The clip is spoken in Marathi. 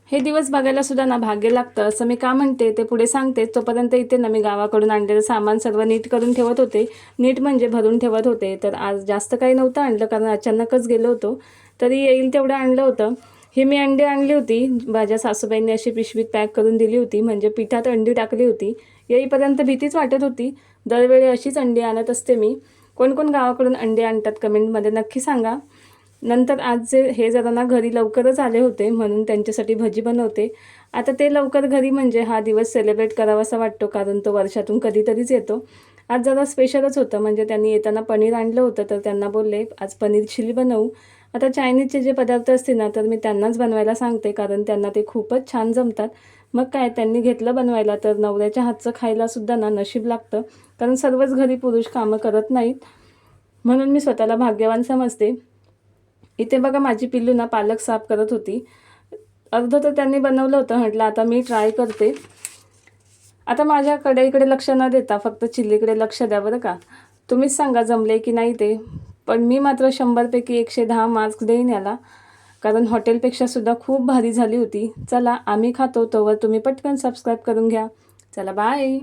हे दिवस बघायला सुद्धा ना भाग्य लागतं असं मी का म्हणते ते पुढे सांगते. तोपर्यंत इथे ना मी गावाकडून आणलेलं सामान सर्व नीट करून ठेवत होते. नीट म्हणजे भरून ठेवत होते. तर आज जास्त काही नव्हतं आणलं कारण अचानकच गेलो होतो. तरी येईल तेवढं आणलं होतं. ही मी अंडी आणली होती. माझ्या सासूबाईंनी अशी पिशवीत पॅक करून दिली होती. म्हणजे पिठात अंडी टाकली होती. येईपर्यंत भीतीच वाटत होती. दरवेळी अशीच अंडी आणत असते मी. कोण कोण गावाकडून अंडी आणतात कमेंटमध्ये नक्की सांगा. नंतर आज हे जरा ना घरी लवकरच आले होते म्हणून त्यांच्यासाठी भजी बनवते. आता ते लवकर घरी म्हणजे हा दिवस सेलिब्रेट करावासा वाटतो कारण तो वर्षातून कधीतरीच येतो. आज जरा स्पेशलच होतं म्हणजे त्यांनी येताना पनीर आणलं होतं तर त्यांना बोलले आज पनीर चिली बनवू. आता चायनीजचे जे पदार्थ असतील ना तर मी त्यांनाच बनवायला सांगते कारण त्यांना ते खूपच छान जमतात. मग काय त्यांनी घेतलं बनवायला तर नवऱ्याच्या हातचं खायलासुद्धा ना नशीब लागतं कारण सर्वच घरी पुरुष कामं करत नाहीत. म्हणून मी स्वतःला भाग्यवान समजते. इथे बघा माझी पिल्लू ना पालक साफ करत होती. अर्धं तर त्यांनी बनवलं होतं. म्हटलं आता मी ट्राय करते. आता माझ्या कढईकडे लक्ष न देता फक्त चिल्लीकडे लक्ष द्या बरं का. तुम्हीच सांगा जमले की नाही ते. पण मी मात्र 100पैकी 110 मार्क्स देईन याला. कारण हॉटेलपेक्षा सुद्धा खूप भारी झाली होती. चला आम्ही खातो तोवर तुम्ही पटकन सबस्क्राईब करून घ्या. चला बाय.